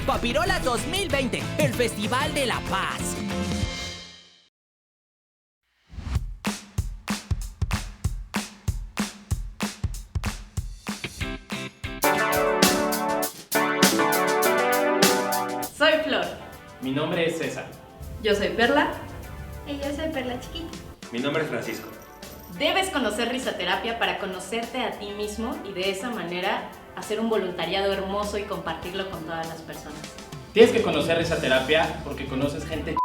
Papirolas 2020, el Festival de la Paz. Soy Flor. Mi nombre es César. Yo soy Perla. Y yo soy Perla Chiquita. Mi nombre es Francisco. Debes conocer risoterapia para conocerte a ti mismo y de esa manera hacer un voluntariado hermoso y compartirlo con todas las personas. Tienes que conocer risoterapia porque conoces gente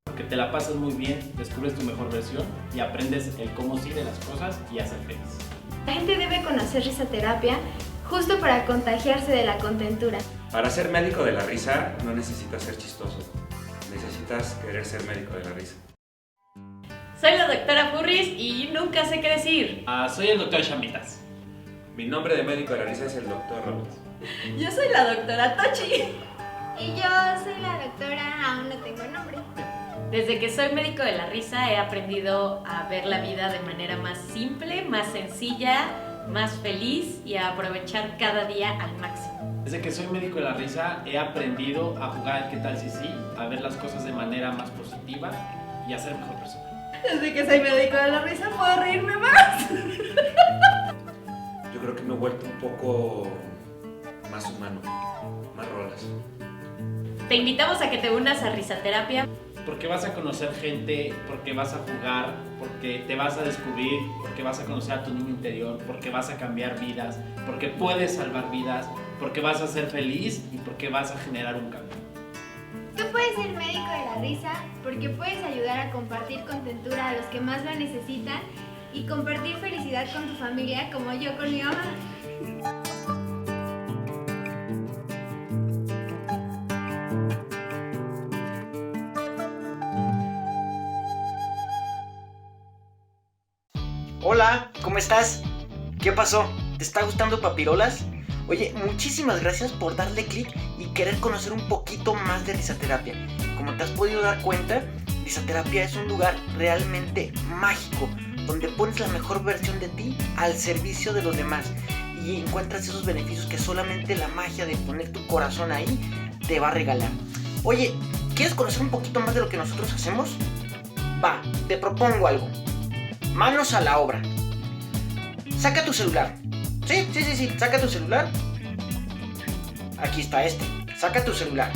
porque te la pasas muy bien, descubres tu mejor versión y aprendes el cómo sí de las cosas y a ser feliz. La gente debe conocer risoterapia justo para contagiarse de la contentura. Para ser médico de la risa no necesitas ser chistoso, necesitas querer ser médico de la risa. Soy la doctora Furris y nunca sé qué decir. Soy el doctor Chambitas. Mi nombre de médico de la risa es el doctor Roberts. Yo soy la doctora Tochi. Y yo soy la doctora, aún no tengo nombre. Desde que soy médico de la risa he aprendido a ver la vida de manera más simple, más sencilla, más feliz y a aprovechar cada día al máximo. Desde que soy médico de la risa he aprendido a jugar al qué tal si sí, a ver las cosas de manera más positiva y a ser mejor persona. Desde que soy médico de la risa puedo reírme más. Yo creo que me he vuelto un poco más humano, más rolas. Te invitamos a que te unas a risoterapia. Porque vas a conocer gente, porque vas a jugar, porque te vas a descubrir, porque vas a conocer a tu niño interior, porque vas a cambiar vidas, porque puedes salvar vidas, porque vas a ser feliz y porque vas a generar un cambio. Tú puedes ser médico de la risa porque puedes ayudar a compartir contentura a los que más la necesitan y compartir felicidad con tu familia como yo con mi mamá. Hola, ¿cómo estás? ¿Qué pasó? ¿Te está gustando Papirolas? Oye, muchísimas gracias por darle clic y querer conocer un poquito más de risoterapia. Como te has podido dar cuenta, risoterapia es un lugar realmente mágico, donde pones la mejor versión de ti al servicio de los demás y encuentras esos beneficios que solamente la magia de poner tu corazón ahí te va a regalar. Oye, ¿quieres conocer un poquito más de lo que nosotros hacemos? Va, te propongo algo. Manos a la obra. Saca tu celular. Sí, saca tu celular. Aquí está este. Saca tu celular.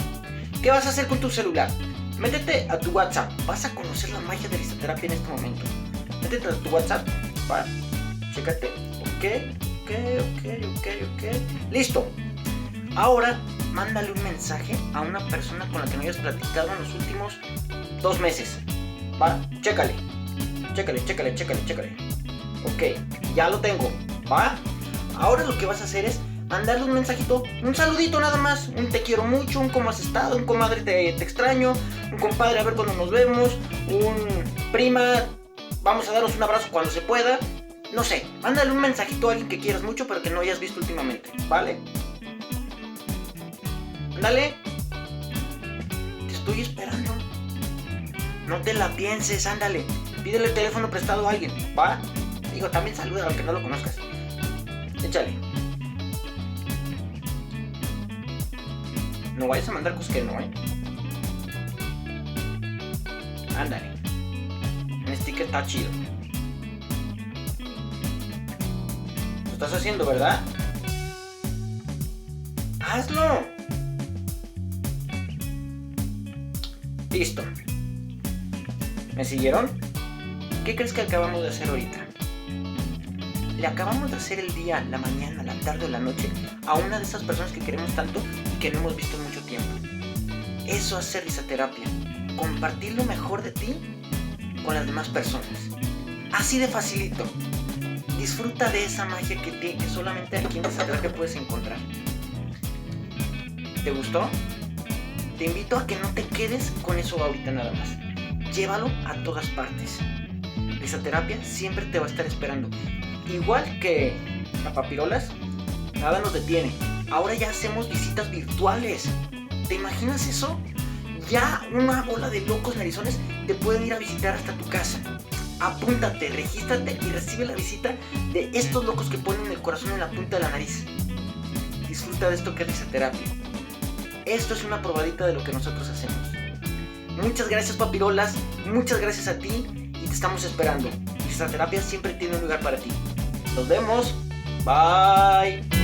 ¿Qué vas a hacer con tu celular? Métete a tu WhatsApp. Vas a conocer la magia de risoterapia en este momento. Métete a tu WhatsApp. Va. Chécate. Ok. Listo. Ahora, mándale un mensaje a una persona con la que no hayas platicado en los últimos 2 meses. Va. Chécale. Ok, ya lo tengo, ¿va? Ahora lo que vas a hacer es mandarle un mensajito, un saludito nada más. Un te quiero mucho, un cómo has estado, un comadre te extraño, un compadre a ver cuando nos vemos, un prima, vamos a darnos un abrazo cuando se pueda. No sé, mándale un mensajito a alguien que quieras mucho pero que no hayas visto últimamente, ¿vale? Ándale. Te estoy esperando. No te la pienses, ándale. Pídele el teléfono prestado a alguien, ¿va? Digo, también saluda aunque no lo conozcas. Échale. No vayas a mandar cosas que no, Ándale. Un sticker está chido. Lo estás haciendo, ¿verdad? ¡Hazlo! Listo. ¿Me siguieron? ¿Qué crees que acabamos de hacer ahorita? Le acabamos de hacer el día, la mañana, la tarde o la noche a una de esas personas que queremos tanto y que no hemos visto en mucho tiempo. Eso es hacer risoterapia. Compartir lo mejor de ti con las demás personas. Así de facilito. Disfruta de esa magia que solamente aquí en risoterapia puedes encontrar. ¿Te gustó? Te invito a que no te quedes con eso ahorita nada más. Llévalo a todas partes. Risoterapia siempre te va a estar esperando. Igual que a Papirolas, nada nos detiene. Ahora ya hacemos visitas virtuales. ¿Te imaginas eso? Ya una bola de locos narizones te pueden ir a visitar hasta tu casa. Apúntate, regístrate y recibe la visita de estos locos que ponen el corazón en la punta de la nariz. Disfruta de esto que es risoterapia. esto es una probadita de lo que nosotros hacemos. Muchas gracias, papirolas, muchas gracias a ti y te estamos esperando. Risaterapia siempre tiene un lugar para ti. Nos vemos. Bye.